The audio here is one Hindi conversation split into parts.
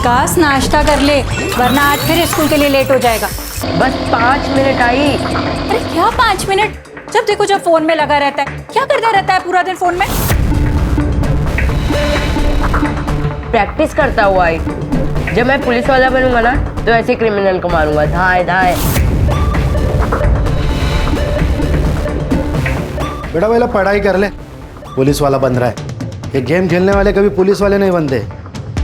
विकास नाश्ता कर ले, वरना आज फिर स्कूल के लिए लेट हो जाएगा। बस 5 मिनट आई। अरे क्या 5 मिनट? जब देखो जब फोन में लगा रहता है। क्या करता रहता है पूरा दिन फोन में? प्रैक्टिस करता हुआ आई। जब मैं पुलिस वाला बनूंगा ना तो ऐसे क्रिमिनल को मारूंगा, धाए धाए। बेटा पहले पढ़ाई कर ले, पुलिस वाला बन रहा है। ये गेम खेलने वाले कभी पुलिस वाले नहीं बनते।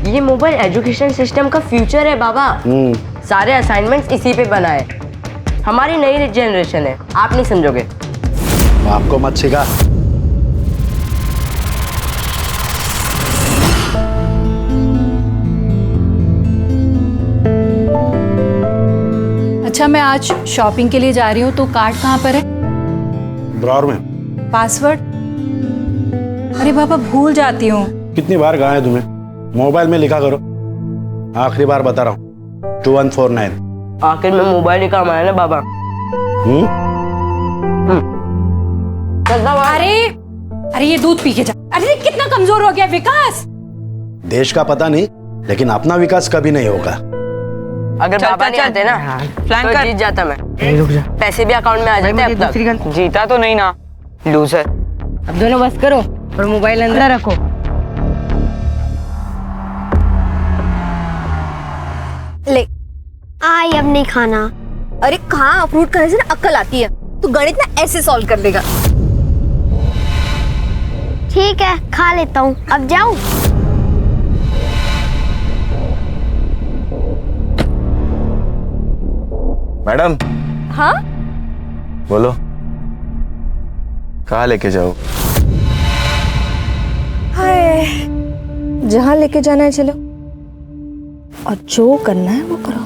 ये मोबाइल एजुकेशन सिस्टम का फ्यूचर है बाबा। सारे असाइनमेंट्स इसी पे बनाए। हमारी नई जनरेशन है, आप नहीं समझोगे। आपको मत सिखा। अच्छा, मैं आज शॉपिंग के लिए जा रही हूँ, तो कार्ड कहाँ पर है? ड्रॉअर में। पासवर्ड? अरे बाबा, भूल जाती हूँ। कितनी बार कहा है तुम्हें, मोबाइल में लिखा करो। आखिरी बार बता रहा हूँ, 2149। आखिर में मोबाइल ही काम आया ना बाबा। अरे ये दूध पी के जा। अरे कितना कमजोर हो गया विकास। देश का पता नहीं, लेकिन अपना विकास कभी नहीं होगा। अगर बाबा नहीं आते ना प्लान तो कर। जीत जाता मैं। रुक जा। पैसे भी अकाउंट में आ जाते अब तक। जीता तो नहीं ना, लूजर। अब दोनों बस करो और मोबाइल अंदर रखो। ले आई, अब नहीं खाना। अरे कहाँ, फ्रूट खाने से ना अक्ल आती है। तू गणित ना ऐसे सॉल्व कर देगा। ठीक है, खा लेता हूँ। अब जाऊँ? मैडम। हाँ बोलो, कहाँ लेके जाओ? हाय, जहाँ लेके जाना है चलो, और जो करना है वो करो।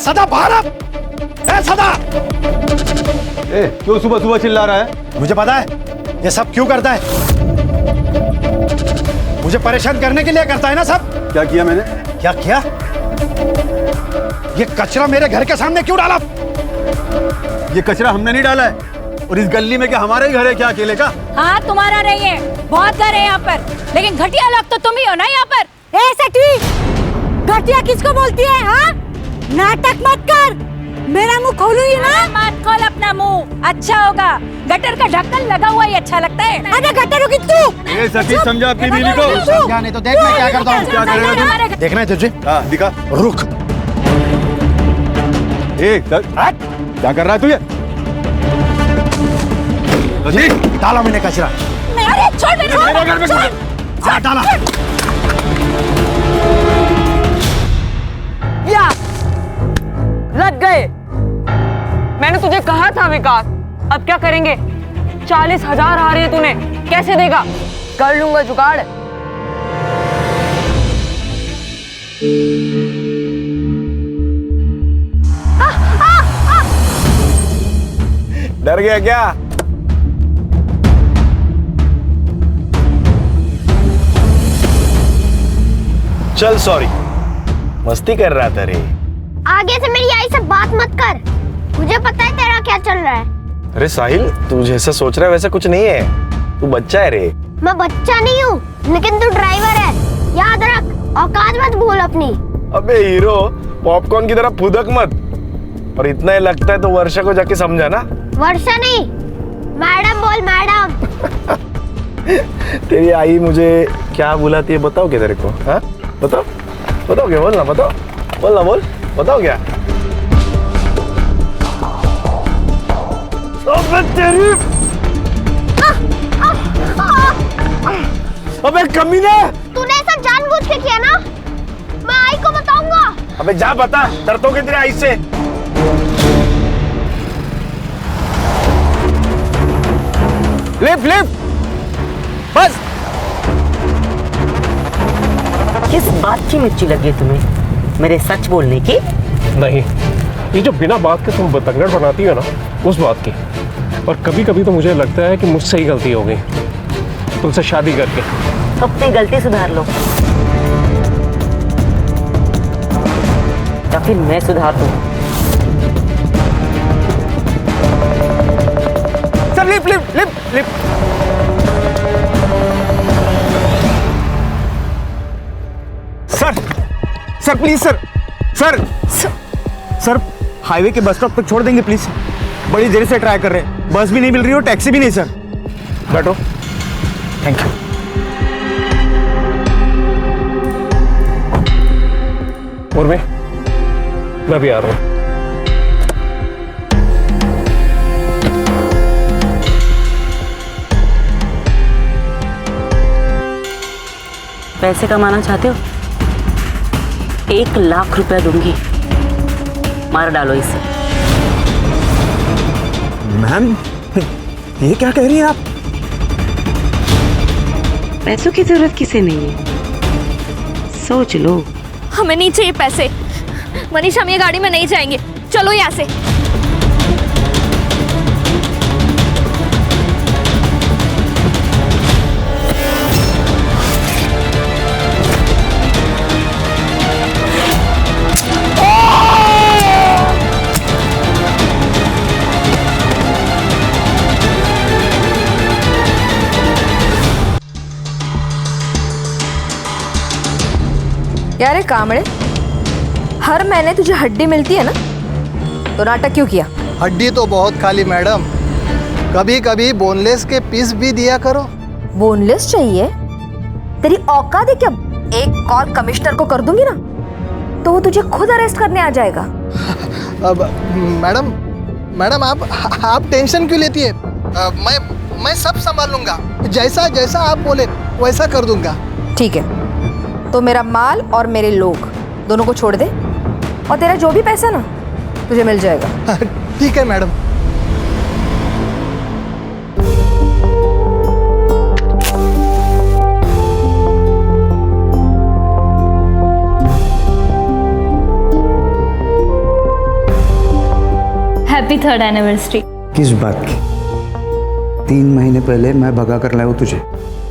सदा बाहर आ! सदा! क्यों सुबह सुबह चिल्ला रहा है? मुझे पता है ये सब क्यों करता है। मुझे परेशान करने के लिए करता है ना सब। क्या किया मैंने? क्या किया? ये कचरा मेरे घर के सामने क्यों डाला? ये कचरा हमने नहीं डाला है। और इस गली में क्या हमारा ही घर है क्या अकेले का? हाँ, तुम्हारा नहीं है, बहुत घर है यहाँ पर, लेकिन घटिया लोग तो तुम ही हो ना यहाँ पर। ए सटवी, घटिया किसको बोलती है? हाँ, नाटक मत कर, मेरा मुंह खोलूंगी ना। मत खोल अपना मुंह, अच्छा होगा। गटर का ढक्कन लगा हुआ ही अच्छा लगता है। अरे गटर होगी तू। ए सखी, समझा अपनी बीवी को। समझा नहीं तो देख मैं क्या करता हूँ। क्या करेगा तू? देखना है तुझे? हाँ, दिखा। रुक। क्या कर रहा है तू? ये डाला मैंने कचरा। अरे छोड़ मेरे घर में जा, डाला। या लग गए। मैंने तुझे कहा था विकास। अब क्या करेंगे? 40,000 आ रहे हैं, तूने कैसे देगा? कर लूंगा जुगाड़। डर गया क्या? चल सॉरी, मस्ती कर रहा था रे। आगे से मेरी आई से बात मत कर, मुझे पता है तेरा क्या चल रहा है। अरे साहिल, तू जैसा सोच रहा है वैसा कुछ नहीं है। तू बच्चा है रे। मैं बच्चा नहीं हूँ, लेकिन तू ड्राइवर है, याद रख। औकात मत भूल अपनी। अबे हीरो, पॉपकॉर्न की तरह फुदक मत। और इतना ही लगता है तो वर्षा को जाके समझा ना। वर्षा नहीं, मैडम बोल, मैडम। तेरी आई मुझे क्या बुलाती है बताओ क्या तेरे को? हाँ बताओ, बताओ क्या? बोल ना, बताओ, बोल ना, बोल, बताओ क्या? अबे तेरी, अबे कमीने! तूने ऐसा जानबूझ के किया ना, मैं आई को बताऊंगा। अबे जा बता, डरतोगे तेरे आई से। लिफ्ट लिफ्ट, बस। किस बात की मिर्ची लगी तुम्हें? मेरे सच बोलने की? नहीं, ये जो बिना बात के तुम बतंगड़ बनाती हो ना, उस बात की। और कभी कभी तो मुझे लगता है कि मुझसे ही गलती हो गई तुमसे शादी करके। अपनी गलती सुधार लो। या फिर मैं सुधार दूं। Sir lift lift lift lift. Sir sir please sir sir sir highway के बस स्टॉप तक छोड़ देंगे प्लीज। बड़ी देर से ट्राई कर रहे हैं, बस भी नहीं मिल रही और टैक्सी भी नहीं सर। बैठो। Thank you. और मैं भी आ रहा हूँ। पैसे कमाना चाहते हो? 1 लाख रुपया दूंगी, मार डालो इसे। मैम ये क्या कह रही हैं आप? पैसों की जरूरत किसे नहीं है, सोच लो। हमें नहीं चाहिए पैसे। मनीष, हम ये गाड़ी में नहीं जाएंगे, चलो यहाँ से। यार रे कामड़े, हर महीने तुझे हड्डी मिलती है ना, तो नाटक क्यों किया? हड्डी तो बहुत खाली मैडम, कभी कभी बोनलेस के पीस भी दिया करो। बोनलेस चाहिए? तेरी औकात है क्या? एक कॉल कमिश्नर को कर दूंगी ना तो वो तुझे खुद अरेस्ट करने आ जाएगा। अब मैडम मैडम आप टेंशन क्यों लेती है? मैं सब संभाल लूंगा, जैसा जैसा आप बोले वैसा कर दूंगा। ठीक है, तो मेरा माल और मेरे लोग दोनों को छोड़ दे और तेरा जो भी पैसा ना तुझे मिल जाएगा। ठीक है मैडम। Happy 3rd anniversary. किस बात की? 3 महीने पहले मैं भगा कर लाया हूँ तुझे।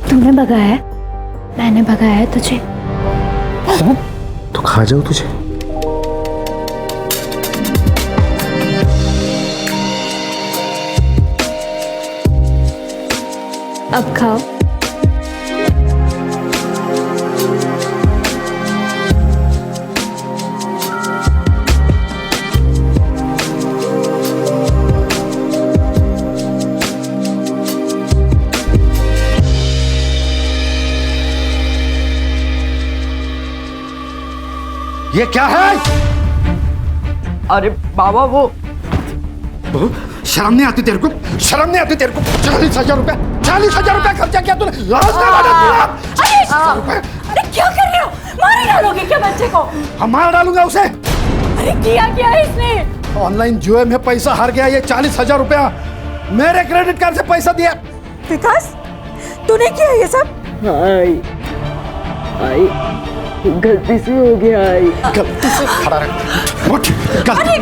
तुमने भगाया है? मैंने भगाया है तुझे? तो खा जाओ तुझे। अब खाओ। ये क्या है? अरे बाबा वो शर्म नहीं आती तेरे को? शर्म नहीं आती तेरे को? 40,000 रुपया, 40,000 रुपया खर्चा किया तूने, लाज नहीं मारा? अरे क्या कर रहे हो? मार डालोगे क्या बच्चे को? हम मार डालूंगा उसे। अरे किया क्या है इसने? ऑनलाइन जुए में पैसा हार गया। ये 40,000 रुपया मेरे क्रेडिट कार्ड से पैसा दिया। विकास, तूने किया ये सब? आई गलती से हो गया। गलती से खड़ा रह। उठ।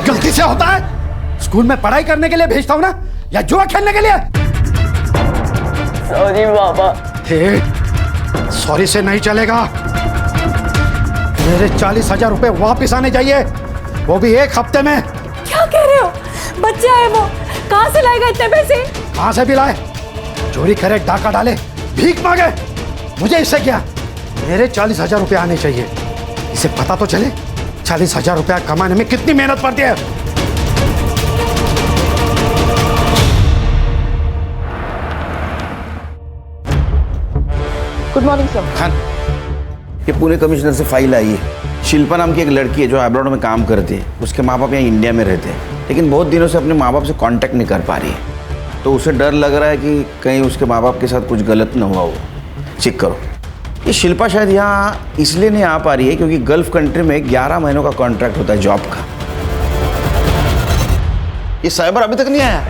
गलती से होता है? स्कूल में पढ़ाई करने के लिए भेजता हूँ ना, या जुआ खेलने के लिए? सॉरी बाबा। सॉरी से नहीं चलेगा। मेरे 40,000 रुपए वापिस आने चाहिए, वो भी 1 हफ्ते में। क्या कह रहे हो? बच्चा है वो, कहाँ से लाएगा इतने पैसे? कहाँ से भी लाए? चोरी करे, डाका डाले, भीख मांगे, मुझे इससे क्या? मेरे 40,000 रुपए आने चाहिए। इसे पता तो चले 40,000 रुपया कमाने में कितनी मेहनत पड़ती है। Good morning sir. खान, ये पुणे कमिश्नर से फाइल आई है। शिल्पा नाम की एक लड़की है जो अब्रॉड में काम करती है। उसके माँ बाप यहाँ इंडिया में रहते हैं, लेकिन बहुत दिनों से अपने माँ बाप से कांटेक्ट नहीं कर पा रही है। तो उसे डर लग रहा है कि कहीं उसके माँ बाप के साथ कुछ गलत न हुआ हो। चेक करो। ये शिल्पा शायद यहाँ इसलिए नहीं आ पा रही है क्योंकि गल्फ कंट्री में 11 महीनों का कॉन्ट्रैक्ट होता है जॉब का। ये साइबर अभी तक नहीं आया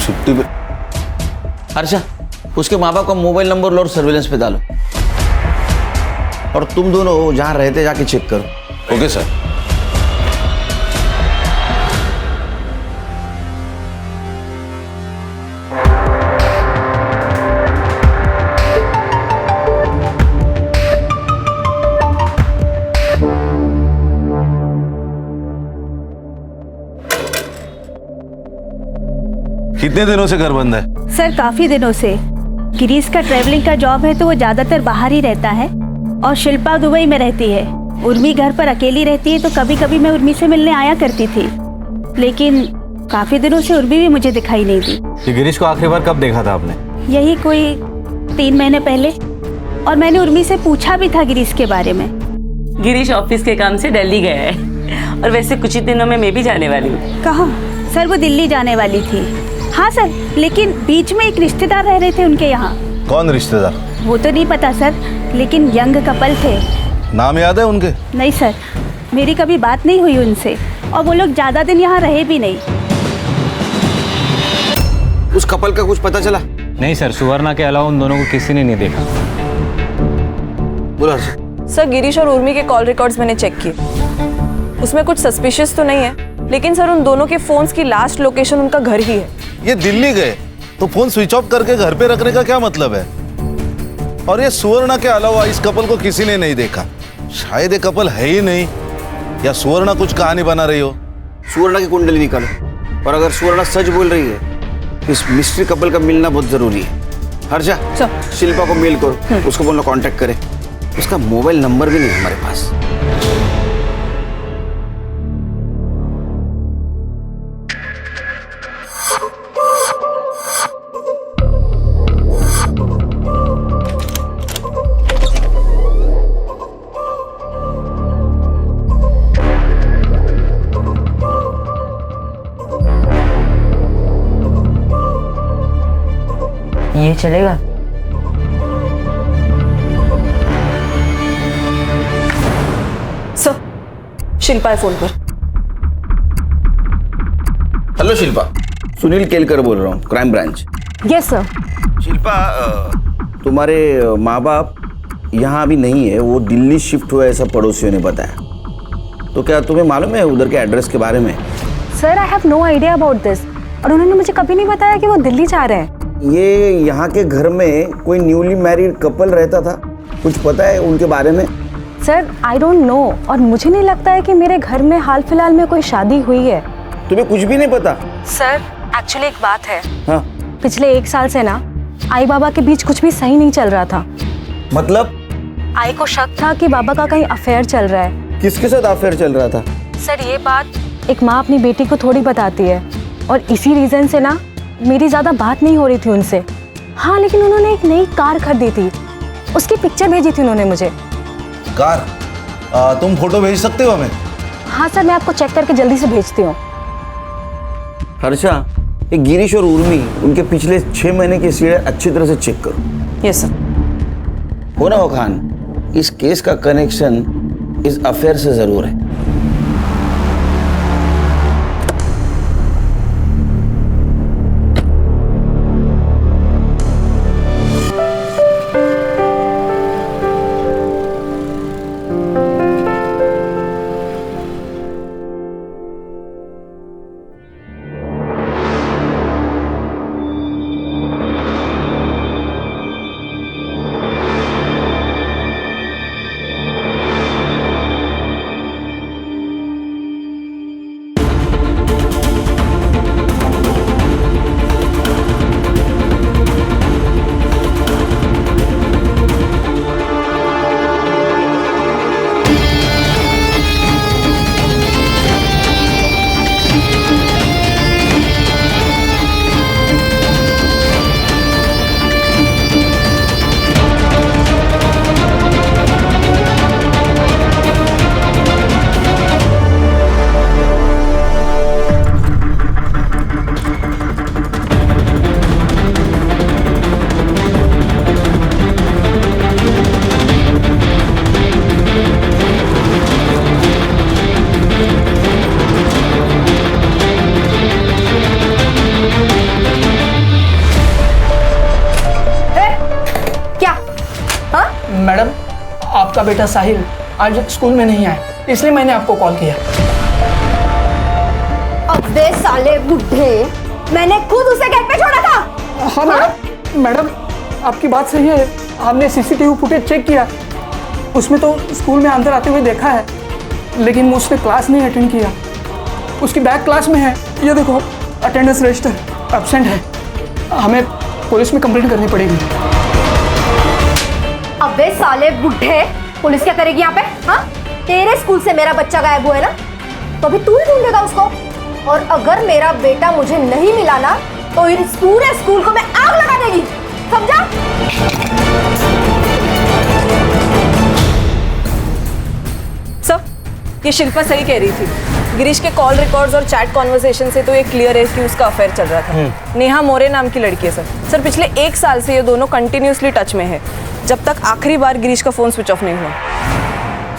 छुट्टी पे। अर्षा, उसके माँ बाप का मोबाइल नंबर लो और सर्विलेंस पे डालो, और तुम दोनों जहाँ रहते जाके चेक करो। Okay sir. कितने दिनों से घर बंद है? सर काफी दिनों से। गिरीश का ट्रैवलिंग का जॉब है तो वो ज्यादातर बाहर ही रहता है और शिल्पा दुबई में रहती है। उर्मी घर पर अकेली रहती है तो कभी कभी मैं उर्मी से मिलने आया करती थी, लेकिन काफी दिनों से उर्मी भी मुझे दिखाई नहीं दी। ये गिरीश को आखिरी बार कब देखा था आपने? यही कोई 3 महीने पहले, और मैंने उर्मी से पूछा भी था गिरीश के बारे में। गिरीश ऑफिस के काम से दिल्ली गया है और वैसे कुछ ही दिनों में मैं भी जाने वाली हूँ। कहाँ? सर वो दिल्ली जाने वाली थी। हाँ सर, लेकिन बीच में एक रिश्तेदार रह रहे थे उनके यहाँ। कौन रिश्तेदार? वो तो नहीं पता सर, लेकिन यंग कपल थे। नाम याद है उनके? नहीं सर, मेरी कभी बात नहीं हुई उनसे और वो लोग ज्यादा दिन यहाँ रहे भी नहीं। उस कपल का कुछ पता चला? नहीं सर, सुवर्णा के अलावा उन दोनों को किसी ने नहीं देखा। बोला सर, गिरीश और उर्मी के कॉल रिकॉर्ड्स मैंने चेक किए, उसमें कुछ सस्पिशियस तो नहीं है, लेकिन सर उन दोनों के फोन्स की लास्ट लोकेशन उनका घर ही है। ये दिल्ली गए तो फोन स्विच ऑफ करके घर पे रखने का क्या मतलब है? और ये सुवर्णा के अलावा इस कपल को किसी ने नहीं देखा। शायद ये कपल है ही नहीं, या सुवर्णा कुछ कहानी बना रही हो। सुवर्णा की कुंडली निकालो, और अगर सुवर्णा सच बोल रही है इस मिस्ट्री कपल का मिलना बहुत जरूरी है। हर्षा, शिल्पा को मेल करो, उसको बोलना कांटेक्ट करे। उसका मोबाइल नंबर भी नहीं हमारे पास। ये चलेगा? सर, शिल्पा है फोन पर। हेलो शिल्पा, सुनील केलकर बोल रहा हूँ, crime branch. Yes sir. Shilpa, तुम्हारे माँ बाप यहाँ अभी नहीं है, वो दिल्ली शिफ्ट हुआ ऐसा पड़ोसियों ने बताया। तो क्या तुम्हें मालूम है उधर के एड्रेस के बारे में? Sir I have no idea about this, और उन्होंने मुझे कभी नहीं बताया कि वो दिल्ली जा रहे हैं। ये यहाँ के घर में कोई न्यूली मैरिड कपल रहता था, कुछ पता है उनके बारे में? सर आई डोंट नो, और मुझे नहीं लगता है कि मेरे घर में हाल फिलहाल में कोई शादी हुई है। तुम्हें कुछ भी नहीं पता? सर एक्चुअली एक बात है। हाँ? पिछले 1 साल से ना आई बाबा के बीच कुछ भी सही नहीं चल रहा था। मतलब? आई को शक था कि बाबा का कहीं अफेयर चल रहा है। किसके साथ अफेयर चल रहा था? सर ये बात एक माँ अपनी बेटी को थोड़ी बताती है, और इसी रीजन से ना मेरी ज्यादा बात नहीं हो रही थी उनसे। हाँ, लेकिन उन्होंने एक नई कार खरीदी थी, उसकी पिक्चर भेजी थी उन्होंने मुझे। कार? तुम फोटो भेज सकते हो हमें? हाँ सर, मैं आपको चेक करके जल्दी से भेजती हूँ। हर्षा, ये गिरीश और उर्मी, उनके पिछले 6 महीने के सीढ़े अच्छी तरह से चेक करो। Yes sir. हो ना हो खान, इस केस का कनेक्शन इस अफेयर से जरूर है। मैडम, आपका बेटा साहिल आज स्कूल में नहीं आया, इसलिए मैंने आपको कॉल किया। अबे साले बुढ़े, मैंने खुद उसे गेट पे छोड़ा था। हाँ मैडम, आपकी बात सही है। हमने सीसीटीवी फुटेज चेक किया, उसमें तो स्कूल में अंदर आते हुए देखा है, लेकिन वो उसने क्लास नहीं अटेंड किया। उसकी बैक क्लास में है, ये देखो अटेंडेंस रजिस्टर। एब्सेंट है, हमें पुलिस में कंप्लेंट करनी पड़ेगी। अबे साले बुढ़े, पुलिस क्या करेगी यहाँ पे? हाँ, तेरे स्कूल से मेरा बच्चा गायब हुआ है ना, तो अभी तू ही ढूंढेगा उसको। और अगर मेरा बेटा मुझे नहीं मिला ना, तो इस पूरे स्कूल को मैं आग लगा देगी, समझा? सर, ये शिल्पा सही कह रही थी। गिरीश के कॉल रिकॉर्ड्स और चैट कॉन्वर्सेशन से तो ये क्लियर है कि उसका अफेयर चल रहा था। नेहा मोरे नाम की लड़की है सर। पिछले 1 साल से ये दोनों कंटिन्यूसली टच में है, जब तक आखिरी बार गिरीश का फोन स्विच ऑफ नहीं हुआ।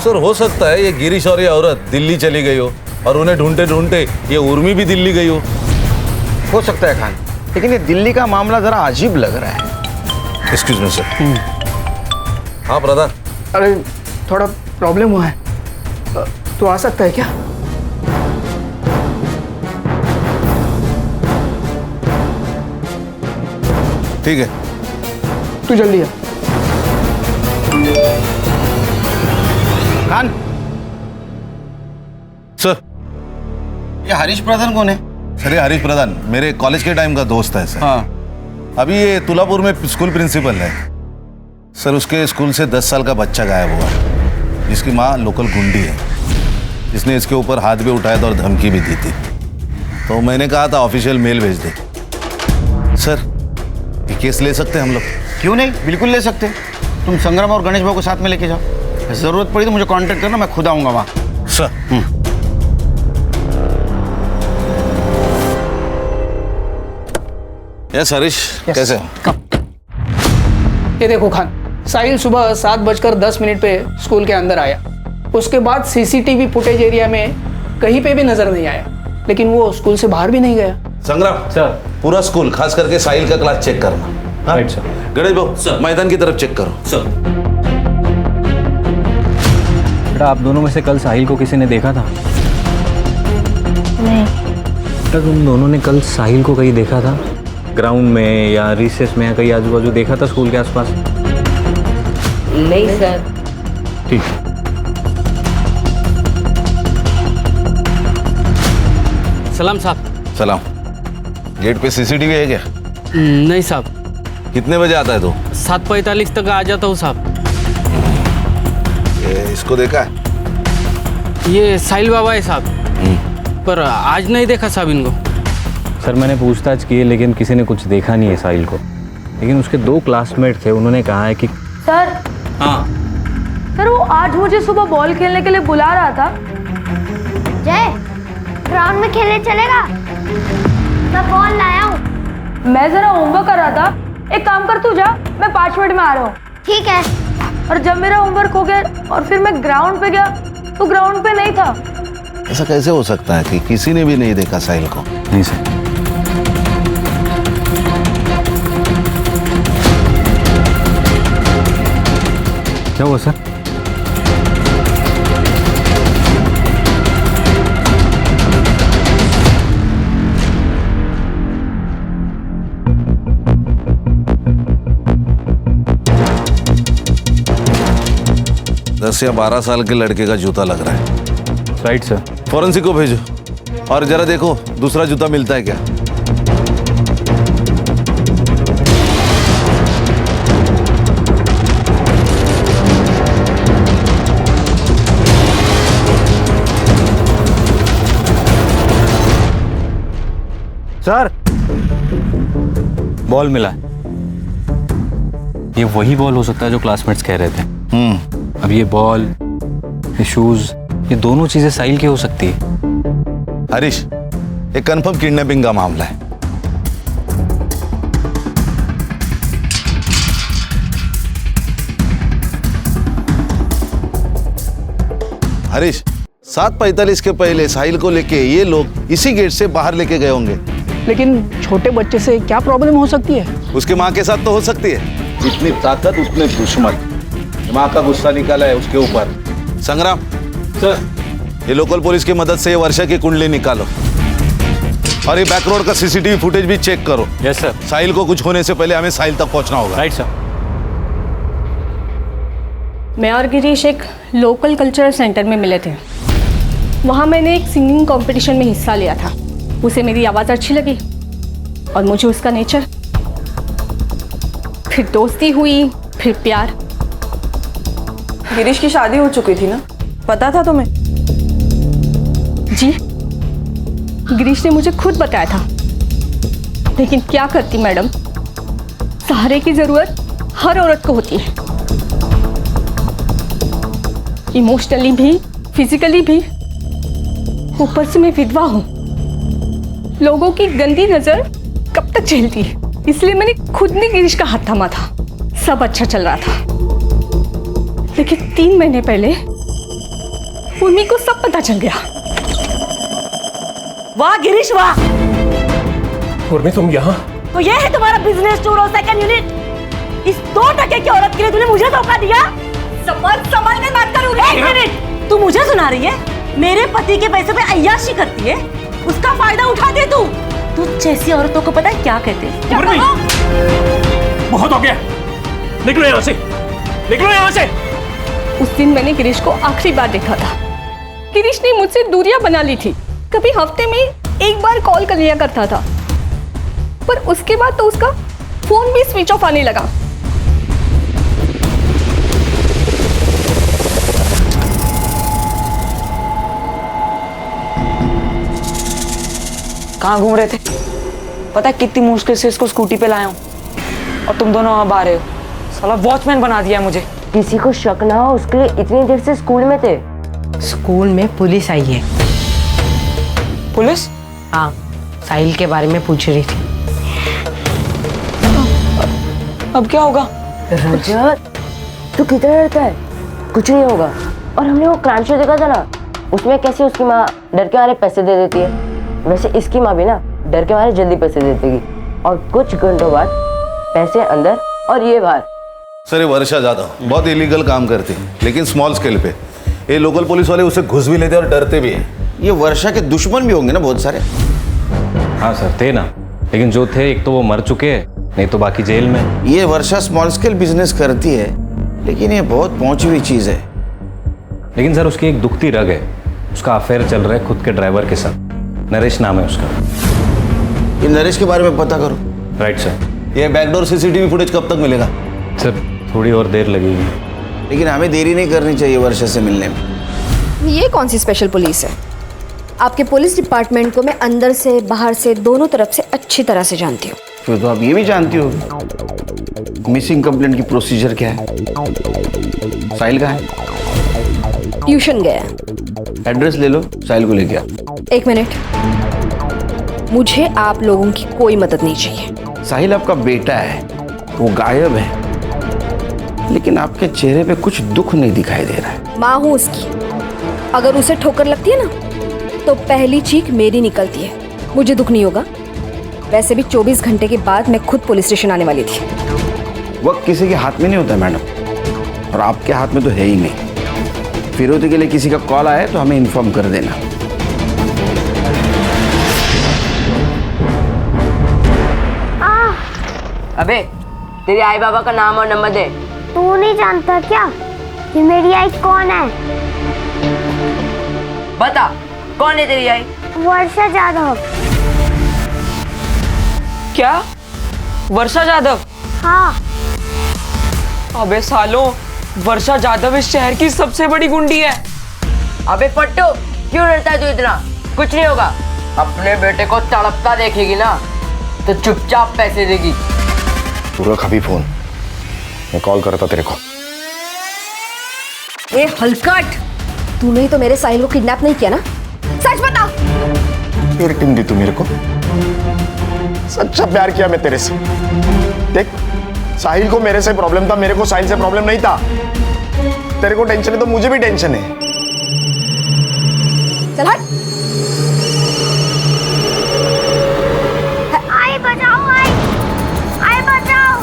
सर हो सकता है ये गिरीश और ये औरत दिल्ली चली गई हो और उन्हें ढूंढते ढूंढते ये उर्मी भी दिल्ली गई हो सकता है खान, लेकिन ये दिल्ली का मामला जरा अजीब लग रहा है। Excuse me sir. हाँ ब्रदर। अरे थोड़ा प्रॉब्लम हुआ है, तू आ सकता है क्या? ठीक है, तू जल्दी आ। खान सर, ये हरीश प्रधान कौन है? सर ये हरीश प्रधान मेरे कॉलेज के टाइम का दोस्त है सर। हाँ। अभी ये तुलापुर में स्कूल प्रिंसिपल है सर। उसके स्कूल से 10 साल का बच्चा गायब हुआ, जिसकी माँ लोकल गुंडी है, जिसने इसके ऊपर हाथ भी उठाया था और धमकी भी दी थी। तो मैंने कहा था ऑफिशियल मेल भेज दे। सर ये केस ले सकते हैं हम लोग? क्यों नहीं, बिल्कुल ले सकते। तुम संग्राम और गणेश भाई को साथ में लेके जाओ, जरूरत पड़ी तो मुझे कांटेक्ट करना, मैं खुद आऊंगा वहाँ। सर यस हरीश, कैसे हो? ये देखो खान, साहिल सुबह 7:10 पे स्कूल के अंदर आया। उसके बाद सीसीटीवी फुटेज एरिया में कहीं पे भी नजर नहीं आया, लेकिन वो स्कूल से बाहर भी नहीं गया। संग्राम सर, पूरा स्कूल खास करके साहिल का क्लास चेक करना। Right sir. गणेश भाऊ मैदान की तरफ चेक करो। सर बेटा, आप दोनों में से कल साहिल को किसी ने देखा था? नहीं। बेटा, तुम दोनों ने कल साहिल को कहीं देखा था? ग्राउंड में या रिसेस में या कहीं आजू बाजू देखा था स्कूल के आसपास? नहीं सर। ठीक। सलाम साहब। सलाम। गेट पे सीसीटीवी है क्या? नहीं साहब। कितने बजे आता है तू? 7:45 तक आ जाता हूँ साहब। इसको देखा है? ये साहिल बाबा है साहब, पर आज नहीं देखा साहब इनको। सर मैंने पूछताछ की है, लेकिन किसी ने कुछ देखा नहीं है साहिल को। लेकिन उसके 2 क्लासमेट थे, उन्होंने कहा है कि सर। हाँ सर, वो आज मुझे सुबह बॉल खेलने के लिए बुला रहा था। जय, ग्राउंड में खेलने चलेगा? मैं बॉल लाया हूँ। मैं जरा होमवर्क कर रहा था। एक काम कर, तू जा, मैं 5 मिनट में आ रहा हूँ। ठीक है। और जब मेरा होमवर्क हो गया और फिर मैं ग्राउंड पे गया तो ग्राउंड पे नहीं था। ऐसा कैसे हो सकता है कि किसी ने भी नहीं देखा साहिल को? नहीं सर। क्या हुआ सर? दस या 12 साल के लड़के का जूता लग रहा है। Right sir. फॉरेंसिक को भेजो और जरा देखो दूसरा जूता मिलता है क्या। सर, बॉल मिला। ये वही बॉल हो सकता है जो क्लासमेट्स कह रहे थे। अब ये बॉल, ये शूज, ये दोनों चीजें साहिल की हो सकती है। हरीश, ये कंफर्म किडनैपिंग का मामला है। हरीश, 7:45 के पहले साहिल को लेके ये लोग इसी गेट से बाहर लेके गए होंगे। लेकिन छोटे बच्चे से क्या प्रॉब्लम हो सकती है? उसके माँ के साथ तो हो सकती है। जितनी ताकत उतने दुश्मन। माँ का गुस्सा निकाला है उसके ऊपर। संग्राम सर, ये लोकल पुलिस की मदद से ये वर्षा की कुंडली निकालो और ये बैक रोड का सीसीटीवी फुटेज भी चेक करो। Yes sir. साहिल को कुछ होने से पहले हमें साहिल तक पहुंचना होगा। Right sir. मैं और गिरीश एक लोकल कल्चरल सेंटर में मिले थे। वहाँ मैंने एक सिंगिंग कंपटीशन में हिस्सा लिया था। उसे मेरी आवाज़ अच्छी लगी और मुझे उसका नेचर, फिर दोस्ती हुई, फिर प्यार। गिरीश की शादी हो चुकी थी ना, पता था तुम्हें? जी, गिरीश ने मुझे खुद बताया था, लेकिन क्या करती मैडम, सहारे की जरूरत हर औरत को होती है, इमोशनली भी, फिजिकली भी। ऊपर से मैं विधवा हूं, लोगों की गंदी नजर कब तक झेलती है, इसलिए मैंने खुद ने गिरीश का हाथ थामा था। सब अच्छा चल रहा था, लेकिन 3 महीने पहले उर्मी को सब पता चल गया। वाह गिरीश वाह! उर्मी तुम यहाँ? तो ये है तुम्हारा बिजनेस टूर और सेकंड यूनिट? इस 2 टके की औरत के लिए तूने मुझे धोखा दिया? संभल कर बात करूँ। 1 मिनट, तू मुझे सुना रही है? मेरे पति के पैसे पे अय्याशी करती है, उसका फायदा उठाते तू। तू जैसी औरतों को पता है क्या कहते हैं? उर्मी, बहुत हो गया, निकलो यहाँ से, निकलो यहाँ से। उस दिन मैंने गिरीश को आखिरी बार देखा था। गिरीश ने मुझसे दूरियां बना ली थी, कभी हफ्ते में 1 बार कॉल कर लिया करता था, पर उसके बाद तो उसका फोन भी स्विच ऑफ आने लगा। कहाँ घूम रहे थे? पता है कितनी मुश्किल से इसको स्कूटी पे लाया हूँ, और तुम दोनों अब आ रहे हो। साला वॉचमैन बना दिया मुझे। किसी को शक ना हो, उसके लिए इतनी देर से स्कूल में थे। स्कूल में पुलिस आई है। पुलिस? हाँ, साहिल के बारे में पूछ रही थी। अब क्या होगा? रजत, तू किधर रहता है? कुछ नहीं होगा। और हमने वो क्राइम शो देखा था ना, उसमें कैसे उसकी माँ डर के मारे पैसे दे देती है, वैसे इसकी माँ भी ना डर के मारे जल्दी पैसे दे देगी, और कुछ घंटों बाद पैसे अंदर और ये बाहर। सर ये वर्षा जादव बहुत इलीगल काम करती है, लेकिन स्मॉल स्केल पे। ये लोकल पुलिस वाले उसे घुस भी लेते और डरते भी हैं। ये वर्षा के दुश्मन भी होंगे ना बहुत सारे? हाँ सर थे ना, लेकिन जो थे एक तो वो मर चुके हैं, नहीं तो बाकी जेल में। ये वर्षा स्मॉल स्केल बिजनेस करती है, लेकिन ये बहुत पहुंची हुई चीज है। लेकिन सर उसकी एक दुखती रग है, उसका अफेयर चल रहा है खुद के ड्राइवर के साथ। नरेश नाम है उसका। ये नरेश के बारे में पता करो। Right sir. ये बैकडोर सीसीटीवी फुटेज कब तक मिलेगा? सर थोड़ी और देर लगेगी, लेकिन हमें देरी नहीं करनी चाहिए वर्षा से मिलने में। ये कौन सी स्पेशल पुलिस है? आपके पुलिस डिपार्टमेंट को मैं अंदर से बाहर से दोनों तरफ से अच्छी तरह से जानती हूँ। फिर तो आप ये भी जानती हो मिसिंग कंप्लेंट की प्रोसीजर क्या है। साहिल कहाँ है? ट्यूशन गया। एड्रेस ले लो, साहिल को लेके आओ। 1 मिनट, मुझे आप लोगों की कोई मदद नहीं चाहिए। साहिल आपका बेटा है, वो गायब है, लेकिन आपके चेहरे पे कुछ दुख नहीं दिखाई दे रहा है। माँ हूँ उसकी, अगर उसे ठोकर लगती है ना तो पहली चीख मेरी निकलती है, मुझे दुख नहीं होगा। वैसे भी 24 घंटे के बाद मैं खुद पुलिस स्टेशन आने वाली थी। वक्त किसी के हाथ में नहीं होता मैडम, और आपके हाथ में तो है ही नहीं। फिरौती के लिए किसी का कॉल आया तो हमें इन्फॉर्म कर देना। अबे तेरे आई बाबा का नाम और नंबर दे। तू नहीं जानता क्या कि मेरी आई कौन है? बता, कौन है तेरी आई? वर्षा जाधव। क्या? वर्षा जाधव? हाँ। अबे सालों, वर्षा जाधव इस शहर की सबसे बड़ी गुंडी है। अबे पट्टू, क्यों डरता है तू इतना? कुछ नहीं होगा। अपने बेटे को तड़पता देखेगी ना तो चुपचाप पैसे देगी। तू रख अभी फोन, मैं कॉल करता तेरे को। ए हलकट, तूने तो मेरे साहिल को किडनैप नहीं किया ना? सच बता। फिर टीम दी तू मेरे को। सच्चा प्यार किया मैं तेरे से। देख, साहिल को मेरे से प्रॉब्लम था, मेरे को साहिल से प्रॉब्लम नहीं था। तेरे को टेंशन है तो मुझे भी टेंशन है। चल हट। आई बचाओ, आई बचाओ।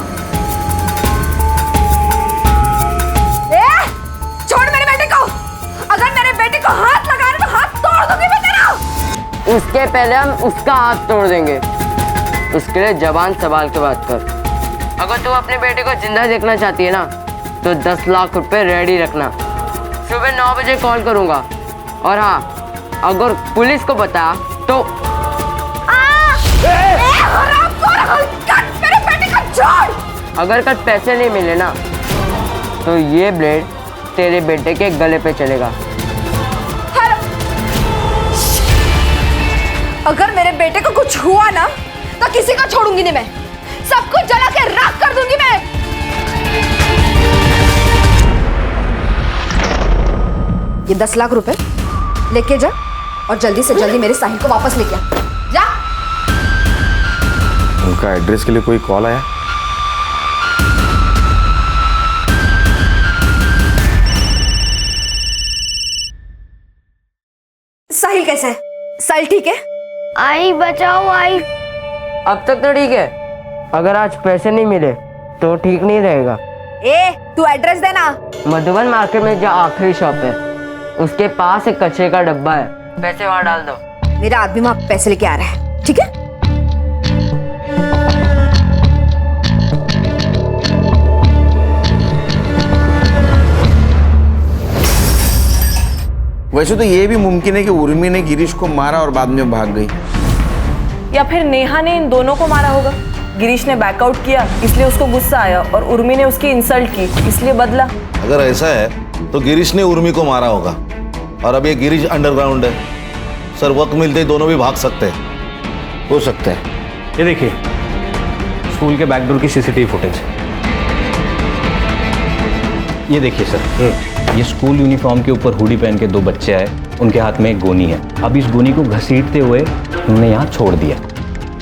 ए, छोड़ मेरे बेटे को। अगर मेरे बेटे को हाथ लगाए तो हाथ तोड़ दूंगी मैं तेरा। उसके पहले हम उसका हाथ तोड़ देंगे। उसके लिए जबान संभाल के बात कर। अगर तू अपने बेटे को जिंदा देखना चाहती है ना तो 10 लाख रुपए रेडी रखना। सुबह 9 बजे कॉल करूंगा। और हाँ, अगर पुलिस को बता तो हराम अगर कल पैसे नहीं मिले ना तो ये ब्लेड तेरे बेटे के गले पे चलेगा। अगर मेरे बेटे को कुछ हुआ ना तो किसी को छोड़ूंगी नहीं मैं, सब कुछ जला के राख कर दूंगी मैं। ये 10 लाख रुपए लेके जा और जल्दी से जल्दी मेरे साहिल को वापस लेके आ। जा। उनका एड्रेस के लिए कोई कॉल आया? साहिल कैसा है? साहिल ठीक है? आई बचाओ आई। अब तक तो ठीक है, अगर आज पैसे नहीं मिले तो ठीक नहीं रहेगा। ए, तू एड्रेस देना। मधुबन मार्केट में जो आखिरी शॉप है उसके पास एक कचरे का डब्बा है, पैसे वहां डाल दो। मेरा आदमी वहां पैसे लेके आ रहा है, ठीक है? वैसे तो ये भी मुमकिन है कि उर्मी ने गिरीश को मारा और बाद में भाग गई, या फिर नेहा ने इन दोनों को मारा होगा। गिरीश ने बैकआउट किया इसलिए उसको गुस्सा आया और उर्मी ने उसकी इंसल्ट की इसलिए बदला। अगर ऐसा है तो गिरीश ने उर्मी को मारा होगा और अब ये गिरीश अंडरग्राउंड है। सर वक्त मिलते ही दोनों भी भाग सकते हैं। हो सकता है। ये देखिए स्कूल के बैकडोर की सीसीटीवी फुटेज। ये देखिए सर, ये स्कूल यूनिफॉर्म के ऊपर हुडी पहन के 2 बच्चे आए, उनके हाथ में एक गोनी है। अब इस गोनी को घसीटते हुए उन्होंने यहाँ छोड़ दिया।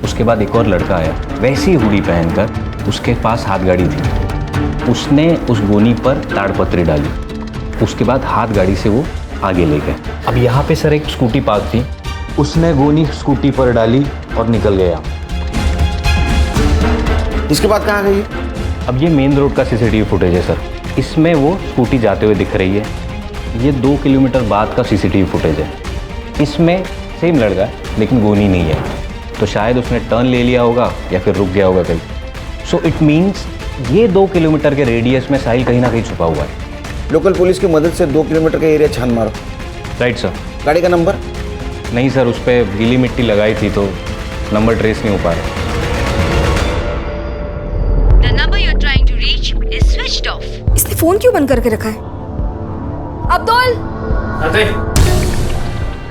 उसके बाद एक और लड़का आया वैसी हुडी पहनकर, उसके पास हाथ गाड़ी थी, उसने उस गोनी पर ताड़पत्री डाली, उसके बाद हाथ गाड़ी से वो आगे ले गए। अब यहाँ पे सर एक स्कूटी पार्क थी, उसने गोनी स्कूटी पर डाली और निकल गया। इसके बाद कहाँ गई? अब ये मेन रोड का सीसीटीवी फुटेज है सर, इसमें वो स्कूटी जाते हुए दिख रही है। ये 2 किलोमीटर बाद का सीसीटीवी फुटेज है, इसमें सेम लड़का है लेकिन गोनी नहीं है, तो शायद उसने टर्न ले लिया होगा या फिर रुक गया होगा कहीं। सो इट मीन्स ये 2 किलोमीटर के रेडियस में साहिल कहीं ना कहीं छुपा हुआ है। लोकल पुलिस की मदद से 2 किलोमीटर का एरिया छान मारो। Right sir. गाड़ी का नंबर? नहीं सर, उस पर गीली मिट्टी लगाई थी तो नंबर ट्रेस नहीं हो पा रहा। The number you're trying to reach is switched off. इसने फोन क्यों बंद करके रखा है? अब्दुल,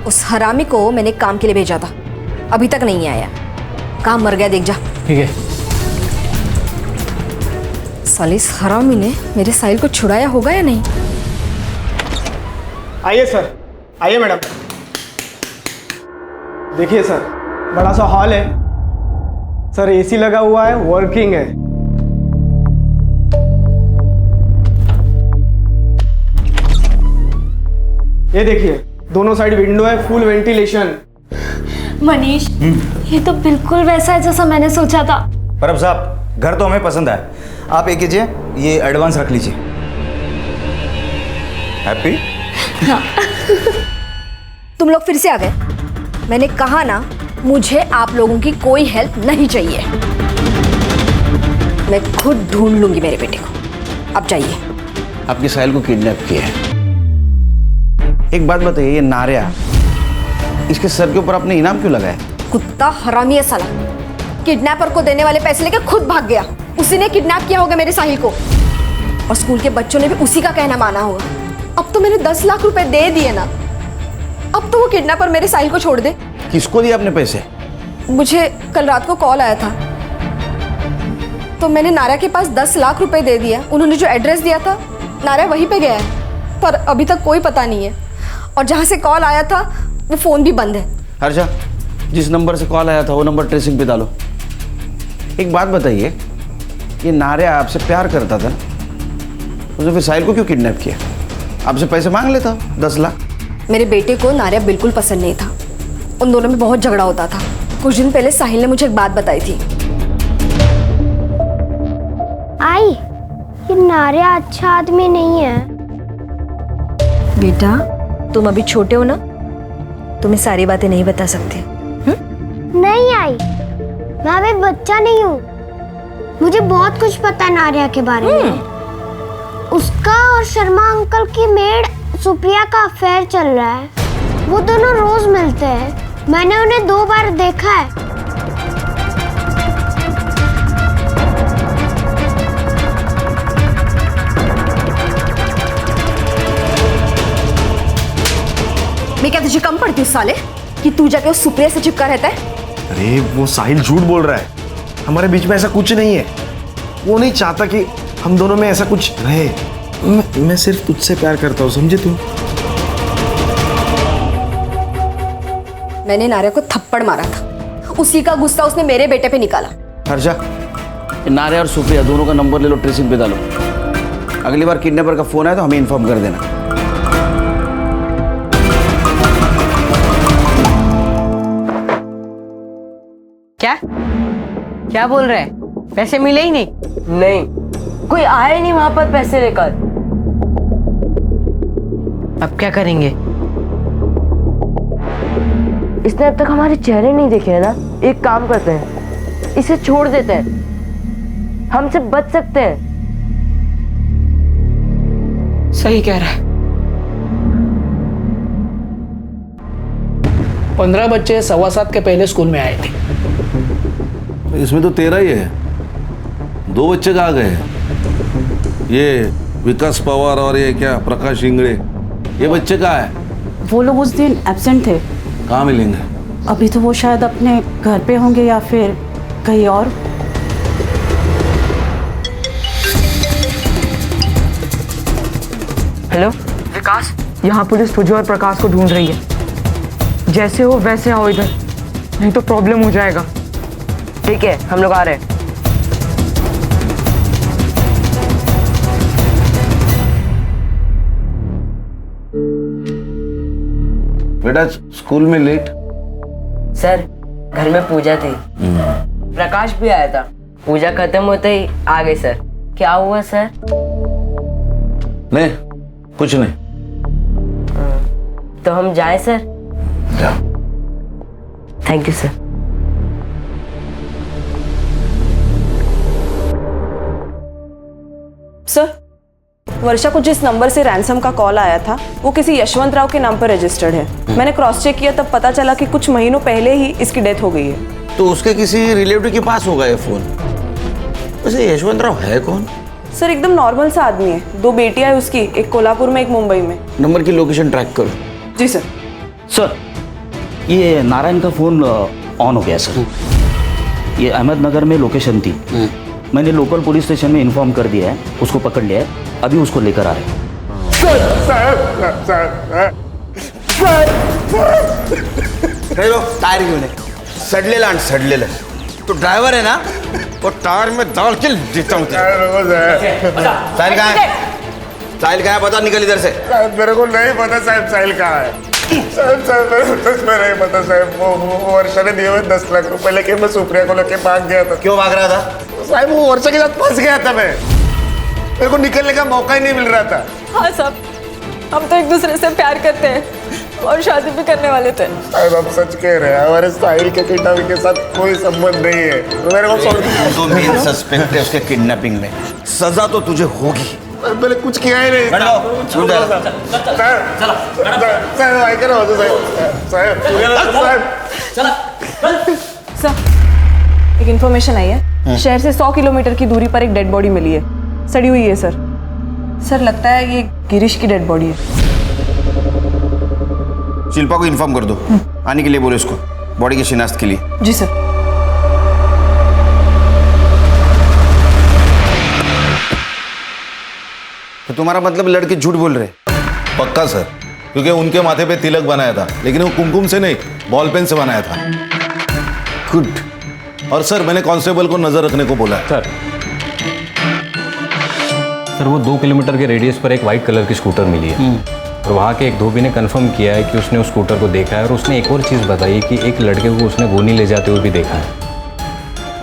उस हरामी को मैंने काम के लिए भेजा था, अभी तक नहीं आया। काम मर गया, देख जा। ठीक है। साले इस हरामी ने मेरे साहिल को छुड़ाया होगा या नहीं? आइए सर, आइए मैडम। देखिए सर, बड़ा सा हॉल है सर, एसी लगा हुआ है, वर्किंग है। ये देखिए दोनों साइड विंडो है, फुल वेंटिलेशन। मनीष, ये तो बिल्कुल वैसा है जैसा मैंने सोचा था। परब साहब, घर तो हमें पसंद है। आप एक कीजिए, ये एडवांस रख लीजिए। हैप्पी? हाँ। तुम लोग फिर से आ गए। मैंने कहा ना, मुझे आप लोगों की कोई हेल्प नहीं चाहिए। मैं खुद ढूंढ लूंगी मेरे बेटे को। अब जाइए। आपके साहिल को किडनैप किया है। एक बात बताइए, ये नारिया, इसके सर के ऊपर आपने इनाम क्यों लगाया? कुत्ता हरामी है साला। किडनैपर को देने वाले पैसे लेकर खुद भाग गया। उसी ने किडनैप किया होगा मेरे साहिल को, और स्कूल के बच्चों ने भी उसी का कहना माना होगा। अब तो मैंने 10 लाख रुपए दे दिए ना, अब तो वो किडनैपर मेरे साहिल को छोड़ दे। किसको दिए आपने पैसे? मुझे कल रात को कॉल आया था, तो मैंने नारा के पास 10 लाख रुपए दे दिया। उन्होंने जो एड्रेस दिया था, नारा वहीं पे गया है, पर अभी तक कोई पता नहीं है। और जहाँ से कॉल आया था वो फ़ोन भी बंद है। हर्षा, जिस नंबर से कॉल आया था वो नंबर ट्रेसिंग पे डालो। एक बात बताइए, ये नारिया आपसे प्यार करता था, उसने फिर साहिल को क्यों किडनैप किया? आपसे पैसे मांग लेता 10 लाख। मेरे बेटे को नारिया बिल्कुल पसंद नहीं था, उन दोनों में बहुत झगड़ा होता था। कुछ दिन पहले साहिल ने मुझे एक बात बताई थी। आई, ये नारिया अच्छा आदमी नहीं है। बेटा, तुम अभी छोटे हो ना, तुम्हें सारी बातें नहीं बता सकते। नहीं आई, मैं अभी बच्चा नहीं हूँ। मुझे बहुत कुछ पता है नारिया के बारे में। उसका और शर्मा अंकल की मेड सुप्रिया का अफेयर चल रहा है। वो दोनों रोज मिलते हैं, मैंने उन्हें 2 बार देखा है। मुझे कम पड़ती उस साले कि तू जाके उस सुप्रिया से चिपका रहता है। अरे वो साहिल झूठ बोल रहा है, हमारे बीच में ऐसा कुछ नहीं है। वो नहीं चाहता कि हम दोनों में ऐसा कुछ रहे। मैं सिर्फ तुझसे प्यार करता हूँ, समझे तू? मैंने नारिया को थप्पड़ मारा था, उसी का गुस्सा उसने मेरे बेटे पे निकाला। हर्षा, नारे और सुप्रिया दोनों का नंबर ले लो, ट्रेसिंग पे डालो। अगली बार किडनैपर का फोन आए तो हमें इन्फॉर्म कर देना। क्या बोल रहे हैं? पैसे मिले ही नहीं? नहीं, कोई आया ही नहीं वहां पर पैसे लेकर। अब क्या करेंगे? इसने अब तक हमारे चेहरे नहीं देखे हैं ना। एक काम करते हैं, इसे छोड़ देते हैं, हमसे बच सकते हैं। सही कह रहा है। 15 बच्चे 7:15 के पहले स्कूल में आए थे। इसमें तो 13 ही है, 2 बच्चे कहाँ गए? ये विकास पवार और ये क्या प्रकाश इंगड़े, ये बच्चे कहाँ है? वो लोग उस दिन एब्सेंट थे। कहाँ मिलेंगे? अभी तो वो शायद अपने घर पे होंगे या फिर कहीं और। हेलो विकास, यहाँ पुलिस तुझे और प्रकाश को ढूंढ रही है। जैसे हो वैसे आओ इधर, नहीं तो प्रॉब्लम हो जाएगा। ठीक है, हम लोग आ रहे हैं। बेटा स्कूल में लेट? सर, घर में पूजा थी, प्रकाश भी आया था। पूजा खत्म होते ही आ गए सर। क्या हुआ सर? नहीं, कुछ नहीं। तो हम जाएं सर? जाओ। Thank you sir. सर, वर्षा को जिस नंबर से रैंसम का कॉल आया था वो किसी यशवंत राव के नाम पर रजिस्टर्ड है। मैंने क्रॉस चेक किया, तब पता चला कि कुछ महीनों पहले ही इसकी डेथ हो गई है। तो उसके किसी रिलेटिव के पास होगा ये फोन। वैसे यशवंत राव है कौन? सर, एकदम नॉर्मल सा आदमी है। 2 बेटियां है उसकी, एक कोल्हापुर में, एक मुंबई में। नंबर की लोकेशन ट्रैक करो। जी सर। सर, ये नारायण का फोन ऑन हो गया सर। ये अहमदनगर में लोकेशन थी। मैंने लोकल पुलिस स्टेशन में इन्फॉर्म कर दिया है, उसको पकड़ लिया है, अभी उसको लेकर आ रहे हैं। टायर घेऊन सडलेला आणि सडलेलं। तो ड्राइवर है ना, वो टायर में डाल के देता हूँ। साहिल कहाँ है? साहिल कहाँ है? बता, निकल इधर से। मेरे को नहीं पता साहब, साहिल कहाँ है? साहब मेरे को नहीं पता साहब। वो वर्षा ने दिए हुए 10 लाख रुपए लेके मैं सुप्रिया को लेके भाग गया था। क्यों भाग रहा था? साहब वो वर्षा के साथ फंस गया था मैं, मेरे को निकलने का मौका ही नहीं मिल रहा था। हाँ साहब, हम तो एक दूसरे से प्यार करते हैं और शादी भी करने वाले थे। साहब आप सच कह रहे हैं, हमारे साहिल के किडनैपिंग के साथ कोई संबंध नहीं है। तो मेरे को तो मेन सस्पेक्ट है उसके किडनैपिंग में, सजा तो तुझे होगी। मैंने कुछ किया ही नहीं। सर, एक इन्फॉर्मेशन आई है। शहर से 100 किलोमीटर की दूरी पर एक डेड बॉडी मिली है, सड़ी हुई है सर। सर, लगता है ये गिरीश की डेड बॉडी है। शिल्पा को इन्फॉर्म कर दो, आने के लिए बोलो इसको, बॉडी की शिनाख्त के लिए। जी सर। तो तुम्हारा मतलब लड़के झूठ बोल रहे? पक्का सर, क्योंकि उनके माथे पे तिलक बनाया था, लेकिन वो कुमकुम से नहीं, बॉल पेन से बनाया था। गुड। और सर, मैंने कांस्टेबल को नजर रखने को बोला है। सर, वो 2 किलोमीटर के रेडियस पर एक वाइट कलर की स्कूटर मिली है और वहाँ के एक धोबी ने कंफर्म किया है कि उसने उस स्कूटर को देखा है और उसने एक और चीज़ बताई कि एक लड़के को उसने गोनी ले जाते हुए भी देखा है।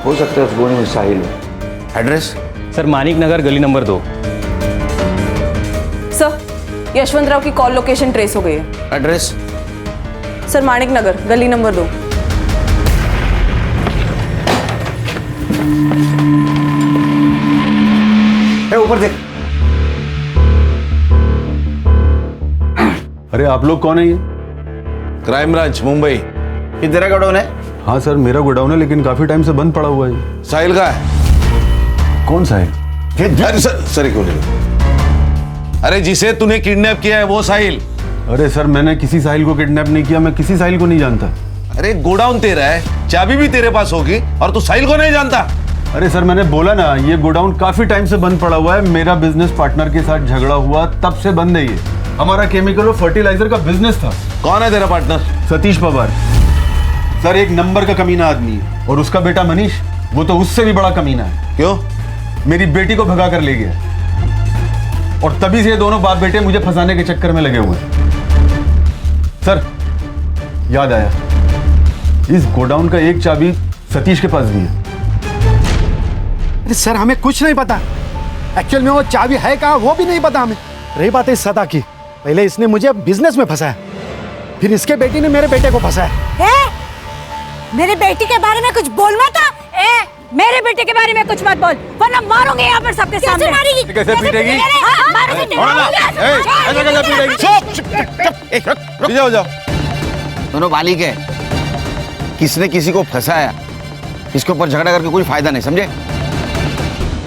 हो सकता है उस गोनी में साहिल। एड्रेस? सर, मानिक नगर, गली नंबर 2। सर, यशवंत राव की कॉल लोकेशन ट्रेस हो गई है। एड्रेस? सर, मानिक नगर, गली नंबर 2। ऊपर देख। अरे आप लोग कौन है? ये क्राइम ब्रांच मुंबई। ये तेरा गोडाउन है? हाँ सर, मेरा गोडाउन है, लेकिन काफी टाइम से बंद पड़ा हुआ है। साहिल का है? कौन साहिल? अरे सर, एक मिनट। अरे जिसे तूने किडनैप किया है वो साहिल, अरे सर, मैंने किसी साहिल को किडनैप नहीं किया, मैं किसी साहिल को नहीं जानता। अरे गोडाउन तेरा है, चाबी भी तेरे पास होगी और तू साहिल को नहीं जानता। अरे सर, मैंने बोला ना, ये गोडाउन काफी टाइम से बंद पड़ा हुआ है। मेरा बिजनेस पार्टनर के साथ झगड़ा हुआ, तब से बंद है ये। हमारा केमिकल और फर्टिलाइजर का बिजनेस था। कौन है तेरा पार्टनर? सतीश पवार। सर, एक नंबर का कमीना आदमी है। और उसका बेटा मनीष, वो तो उससे भी बड़ा कमीना है। क्यों? मेरी बेटी को भगा कर ले गया, और तभी से ये दोनों बाप बेटे मुझे फंसाने के चक्कर में लगे हुए हैं। सर, याद आया, इस गोडाउन का एक चाबी सतीश के पास भी है। अरे सर, हमें कुछ नहीं पता। एक्चुअल में वो चाबी है कहाँ वो भी नहीं पता हमें। रही बात है सदा की, पहले इसने मुझे बिजनेस में फंसाया, फिर इसके बेटी ने मेरे बेटे को फंसाया। मेरे बेटी के बारे में कुछ बोल मत। मेरे बेटे के बारे में कुछ मत बोल, वरना मारूंगी यहाँ पर सबके सामने। मारेगी? कैसे पीटेगी? जाओ जाओ, दोनों बालिक है। किसने किसी को फंसाया, इसके ऊपर झगड़ा करके कोई फायदा नहीं, समझे?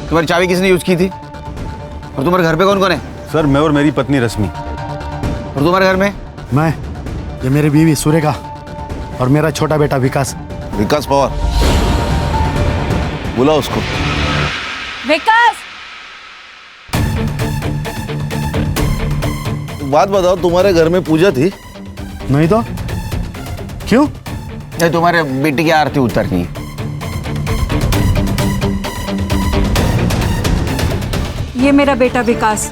तुम्हारी चाबी किसने यूज की थी? और तुम्हारे घर पे कौन कौन है? सर, मैं और मेरी पत्नी रश्मि। और तुम्हारे घर में? मैं, ये मेरी बीवी सुरेखा और मेरा छोटा बेटा विकास। विकास पवार, बुला उसको। विकास, बात बताओ, तुम्हारे घर में पूजा थी? नहीं तो क्यों? नहीं, तुम्हारे बेटी की आरती उतरनी है। ये मेरा बेटा विकास।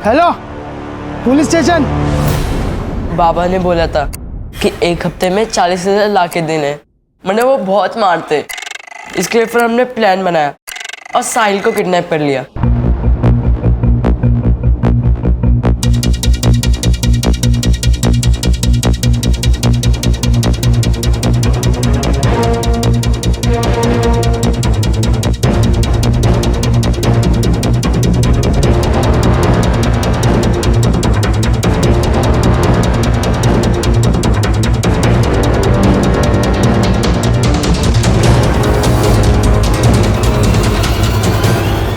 Hello, police station. बाबा ने बोला था कि एक हफ्ते में 40,000 ला के देने। मैंने वो बहुत मारते, इसके लिए फिर हमने प्लान बनाया और साहिल को किडनैप कर लिया।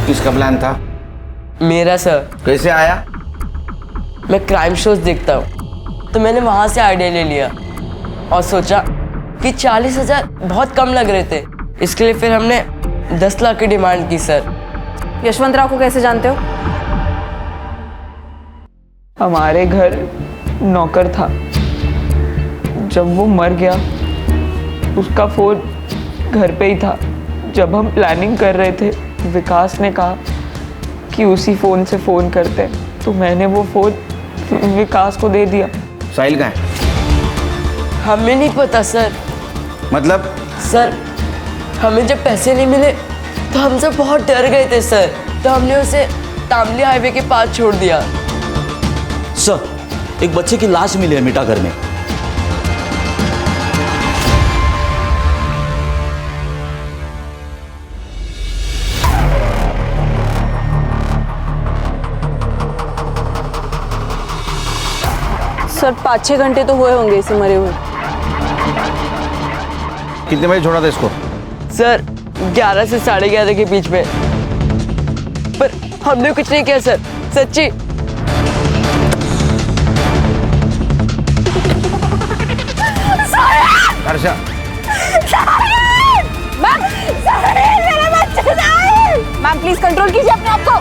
किसका प्लान था? मेरा सर। कैसे आया? मैं क्राइम शोज देखता हूँ, तो मैंने वहां से आइडिया ले लिया और सोचा कि 40,000 बहुत कम लग रहे थे, इसके लिए फिर हमने 10 लाख की डिमांड की सर। यशवंत राव को कैसे जानते हो? हमारे घर नौकर था, जब वो मर गया उसका फोन घर पे ही था। जब हम प्लानिंग कर रहे थे, विकास ने कहा कि उसी फोन से फोन करते, तो मैंने वो फोन विकास को दे दिया। साहिल कहाँ है? हमें नहीं पता सर। मतलब? सर, हमें जब पैसे नहीं मिले तो हम सब बहुत डर गए थे सर, तो हमने उसे तामली हाईवे के पास छोड़ दिया। सर, एक बच्चे की लाश मिली है मिठागर में। सर 5-6 घंटे तो हुए होंगे इसे मरे हुए। कितने बजे छोड़ा था इसको? सर 11 से 11:30 के बीच में, पर हमने कुछ नहीं किया सर, सच्ची। हर्षा, मैम प्लीज कंट्रोल कीजिए अपने आप को।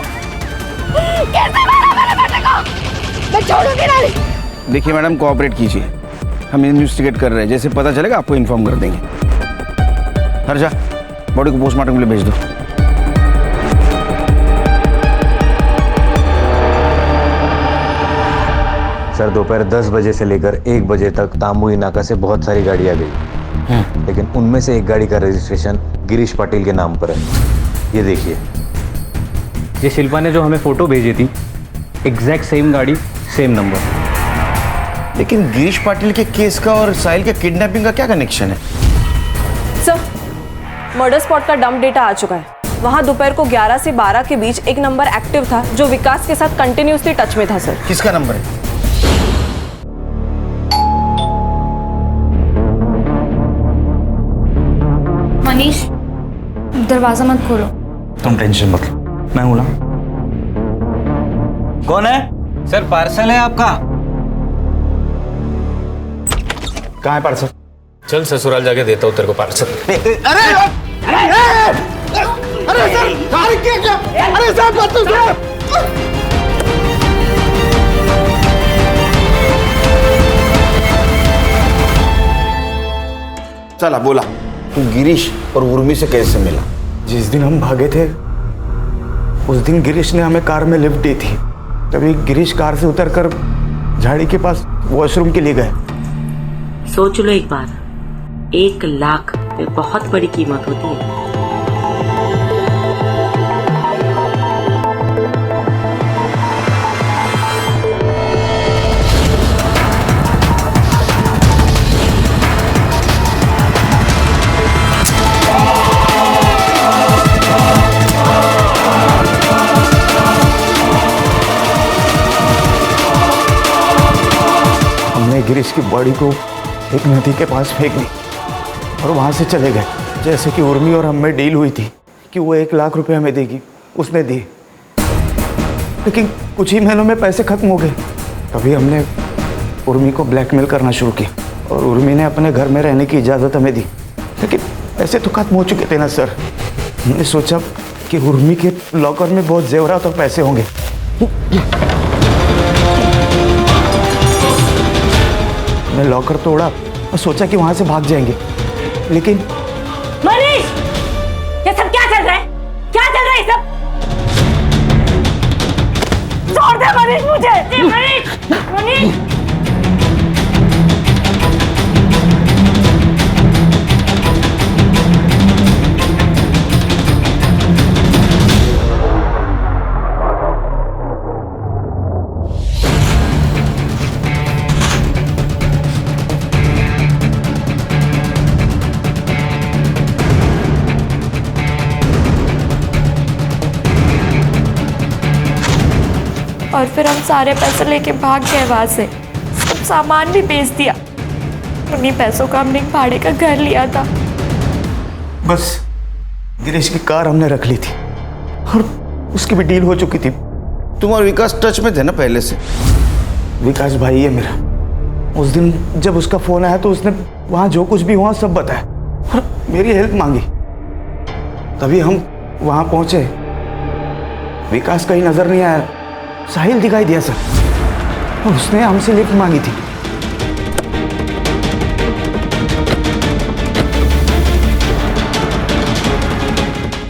कैसे मारा मेरे बेटे को? मैं छोड़ूंगी नहीं। देखिए मैडम, कोऑपरेट कीजिए, हम इन्वेस्टिगेट कर रहे हैं, जैसे पता चलेगा आपको इन्फॉर्म कर देंगे। हर्षा, बॉडी को पोस्टमार्टम के लिए भेज दो। सर, दोपहर 10 बजे से लेकर 1 बजे तक तामुई नाका से बहुत सारी गाड़ियाँ गई, लेकिन उनमें से एक गाड़ी का रजिस्ट्रेशन गिरीश पाटिल के नाम पर है। ये देखिए, ये शिल्पा ने जो हमें फोटो भेजी थी, एग्जैक्ट सेम गाड़ी, सेम नंबर। लेकिन गिरीश पाटिल के केस का और साहिल के किडनैपिंग का क्या कनेक्शन है? सर, मर्डर स्पॉट का डंप डेटा आ चुका है। वहाँ दोपहर को 11 से 12 के बीच एक नंबर एक्टिव था जो विकास के साथ कंटिन्यूसली टच में था सर। किसका नंबर है? मनीष, दरवाजा मत खोलो। तुम टेंशन मत लो, मैं हूं ना। कौन है? सर पार्सल है आपका। कहाँ है पार्सल? चल ससुराल जाके देता हूँ तेरे को पार्सल। अरे सर, अरे सर मत तो सर। चला बोला, तू गिरीश और उर्मी से कैसे मिला? जिस दिन हम भागे थे उस दिन गिरीश ने हमें कार में लिफ्ट दी थी। तभी गिरीश कार से उतरकर झाड़ी के पास वॉशरूम के लिए गए। सोच लो एक बार, 1 लाख बहुत बड़ी कीमत होती है। हमने गिरीश की बॉडी को एक नदी के पास फेंक दी और वहां से चले गए। जैसे कि उर्मी और हम में डील हुई थी कि वो 1 लाख रुपए हमें देगी, उसने दिए। लेकिन कुछ ही महीनों में पैसे खत्म हो गए। तभी हमने उर्मी को ब्लैकमेल करना शुरू किया और उर्मी ने अपने घर में रहने की इजाज़त हमें दी। लेकिन पैसे तो खत्म हो चुके थे ना सर। हमने सोचा कि उर्मी के लॉकर में बहुत जेवरात और पैसे होंगे। मैं लॉकर तोड़ा और सोचा कि वहां से भाग जाएंगे, लेकिन मनीष, ये सब क्या चल रहा है? क्या चल रहा है ये सब? छोड़ दे मनीष मुझे। मनीष, मनीष। और फिर हम सारे पैसे लेके भाग गए वहां से। सब सामान भी बेच दिया। उन्हीं पैसों का हमने एक भाड़े का घर लिया था। बस गिरीश की कार हमने रख ली थी और उसकी भी डील हो चुकी थी। तुम और विकास टच में थे ना पहले से? विकास भाई है मेरा। उस दिन जब उसका फोन आया तो उसने वहां जो कुछ भी हुआ सब बताया और मेरी हेल्प मांगी। तभी हम वहां पहुंचे। विकास कहीं नजर नहीं आया, साहिल दिखाई दिया सर और उसने हमसे लिफ्ट मांगी थी।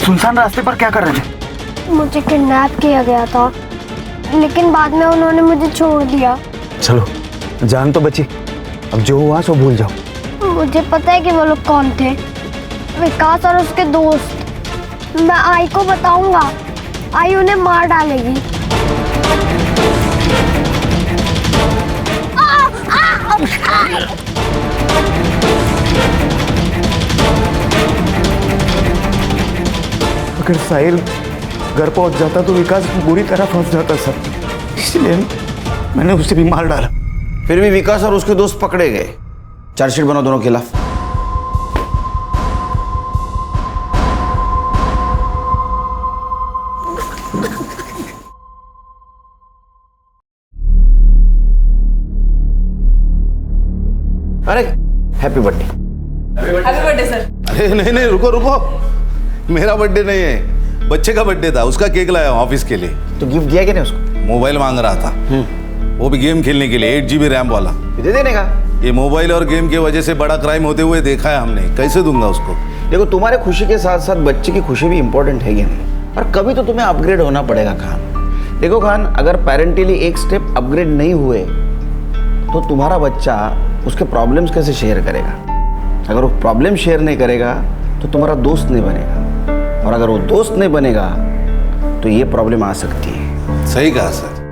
सुनसान रास्ते पर क्या कर रहे थे? मुझे किडनैप किया गया था, लेकिन बाद में उन्होंने मुझे छोड़ दिया। चलो, जान तो बची, अब जो हुआ सो भूल जाओ। मुझे पता है कि वो लोग कौन थे। विकास और उसके दोस्त। मैं आई को बताऊंगा, आई उन्हें मार डालेगी। अगर साहिल घर पहुंच जाता तो विकास बुरी तरह फंस जाता सर, इसलिए मैंने उसे भी मार डाला। फिर भी विकास और उसके दोस्त पकड़े गए। चार्जशीट बनाओ दोनों के खिलाफ। अरे happy birthday. Happy birthday sir. अरे नहीं नहीं, रुको रुको, मेरा बर्थडे नहीं है, बच्चे का बर्थडे था, उसका केक लाया हूं ऑफिस के लिए। तो गिफ्ट दिया क्या नहीं उसको? मोबाइल मांग रहा था, वो भी गेम खेलने के लिए, 8 GB रैम वाला। दे देने का। ये मोबाइल और गेम की वजह से बड़ा क्राइम होते हुए देखा है हमने, कैसे दूंगा उसको? देखो, तुम्हारे खुशी के साथ साथ बच्चे की खुशी भी इंपॉर्टेंट है या नहीं, और कभी तो तुम्हें अपग्रेड होना पड़ेगा खान। देखो खान, अगर पेरेंटली एक स्टेप अपग्रेड नहीं हुए तो तुम्हारा बच्चा उसके प्रॉब्लम्स कैसे शेयर करेगा? अगर वो प्रॉब्लम शेयर नहीं करेगा तो तुम्हारा दोस्त नहीं बनेगा, और अगर वो दोस्त नहीं बनेगा तो ये प्रॉब्लम आ सकती है। सही कहा सर।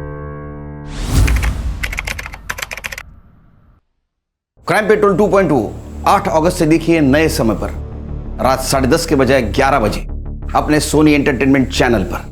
क्राइम पेट्रोल 2.2 8 अगस्त से देखिए नए समय पर, रात 10:30 के बजाय 11 बजे अपने सोनी एंटरटेनमेंट चैनल पर।